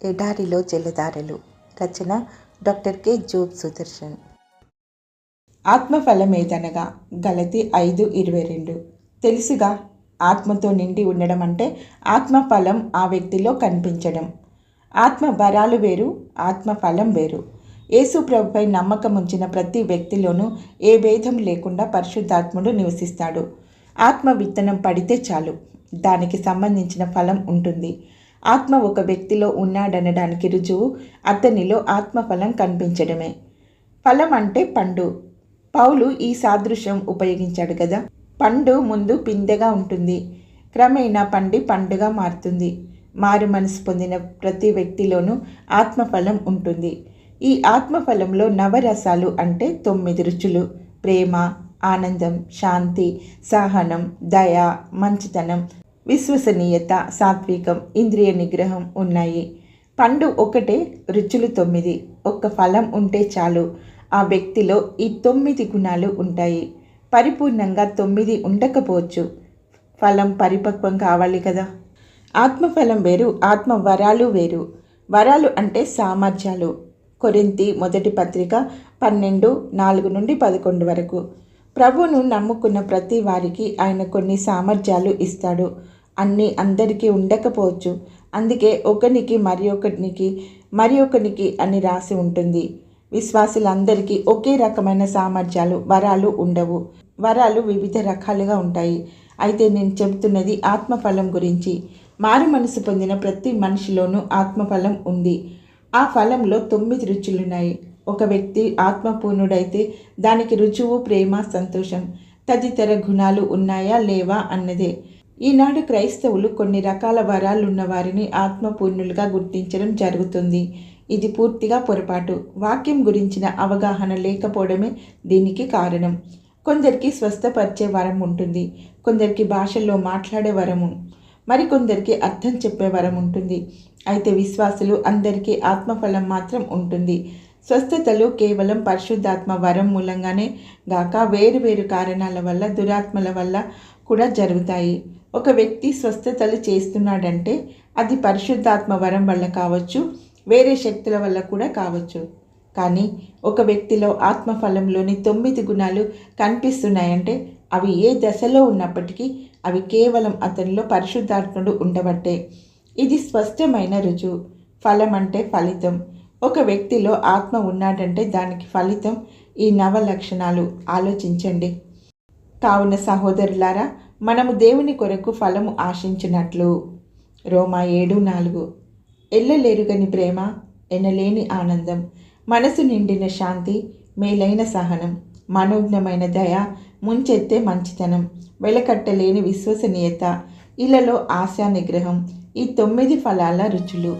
ఎడారిలో జలధారలు. రచన doctor K Job Sudarshan. ఆత్మఫలమేదనగా గలతీ 5:22. తెలుసుగా, ఆత్మతో నిండి ఉండడం అంటే ఆత్మఫలం ఆ వ్యక్తిలో కనిపించడం. ఆత్మ వరాలు వేరు, ఆత్మఫలం వేరు. యేసు ప్రభుపై నమ్మకం ఉంచిన ప్రతి వ్యక్తిలోనూ ఏ భేదం లేకుండా పరిశుద్ధాత్ముడు నివసిస్తాడు. ఆత్మ విత్తనం పడితే చాలు, దానికి సంబంధించిన ఫలం ఉంటుంది. ఆత్మ ఒక వ్యక్తిలో ఉన్నాడనడానికి రుజువు అతనిలో ఆత్మఫలం కనిపించడమే. ఫలం అంటే పండు. పౌలు ఈ సాదృశ్యం ఉపయోగించాడు కదా. పండు ముందు పిందెగా ఉంటుంది, క్రమేణా పండి పండుగా మారుతుంది. మారు మనసు పొందిన ప్రతి వ్యక్తిలోనూ ఆత్మఫలం ఉంటుంది. ఈ ఆత్మఫలంలో నవరసాలు అంటే 9 రుచులు: ప్రేమ, ఆనందం, శాంతి, సహనం, దయ, మంచితనం, విశ్వసనీయత, సాత్వికం, ఇంద్రియ నిగ్రహం ఉన్నాయి. పండు ఒకటే, రుచులు 9. ఒక్క ఫలం ఉంటే చాలు, ఆ వ్యక్తిలో ఈ 9 గుణాలు ఉంటాయి. పరిపూర్ణంగా 9 ఉండకపోవచ్చు. ఫలం పరిపక్వం కావాలి కదా. ఆత్మఫలం వేరు, ఆత్మ వరాలు వేరు. వరాలు అంటే సామర్థ్యాలు. కొరింథీ మొదటి పత్రిక 12:4-11 వరకు. ప్రభువును నమ్ముకున్న ప్రతి వారికి ఆయన కొన్ని సామర్థ్యాలు ఇస్తాడు. అన్నీ అందరికీ ఉండకపోవచ్చు. అందుకే ఒకనికి మరి ఒకనికి అని రాసి ఉంటుంది. విశ్వాసులందరికీ ఒకే రకమైన సామర్థ్యాలు, వరాలు ఉండవు. వరాలు వివిధ రకాలుగా ఉంటాయి. అయితే నేను చెబుతున్నది ఆత్మఫలం గురించి. మారు మనసు పొందిన ప్రతి మనిషిలోనూ ఆత్మఫలం ఉంది. ఆ ఫలంలో 9 రుచులున్నాయి. ఒక వ్యక్తి ఆత్మపూర్ణుడైతే దానికి రుజువు ప్రేమ, సంతోషం, తదితర గుణాలు ఉన్నాయా లేవా అన్నదే. ఈనాడు క్రైస్తవులు కొన్ని రకాల వరాలున్న వారిని ఆత్మపూర్ణులుగా గుర్తించడం జరుగుతుంది. ఇది పూర్తిగా పొరపాటు. వాక్యం గురించిన అవగాహన లేకపోవడమే దీనికి కారణం. కొందరికి స్వస్థపరిచే వరం ఉంటుంది, కొందరికి భాషల్లో మాట్లాడే వరము, మరికొందరికి అర్థం చెప్పే వరం ఉంటుంది. అయితే విశ్వాసులు అందరికీ ఆత్మఫలం మాత్రం ఉంటుంది. స్వస్థతలు కేవలం పరిశుద్ధాత్మ వరం మూలంగానే గాక వేరు కారణాల వల్ల, దురాత్మల వల్ల కూడా జరుగుతాయి. ఒక వ్యక్తి స్వస్థతలు చేస్తున్నాడంటే అది పరిశుద్ధాత్మ వరం వల్ల కావచ్చు, వేరే శక్తుల వల్ల కూడా కావచ్చు. కానీ ఒక వ్యక్తిలో ఆత్మఫలంలోని 9 గుణాలు కనిపిస్తున్నాయంటే అవి ఏ దశలో ఉన్నప్పటికీ అవి కేవలం అతనిలో పరిశుద్ధాత్ముడు ఉండబట్టే. ఇది స్పష్టమైన రుజువు. ఫలం అంటే ఫలితం. ఒక వ్యక్తిలో ఆత్మ ఉన్నాడంటే దానికి ఫలితం ఈ 9 లక్షణాలు. ఆలోచించండి. కావున సహోదరులారా, మనము దేవుని కొరకు ఫలము ఆశించినట్లు. రోమా 7:4. ఎల్లలేరుగని ప్రేమ, ఎనలేని ఆనందం, మనసు నిండిన శాంతి, మేలైన సహనం, మనోజ్ఞమైన దయ, ముంచెత్తే మంచితనం, వెలకట్టలేని విశ్వసనీయత, ఇలలో ఆశా నిగ్రహం. ఈ 9 ఫలాల రుచులు.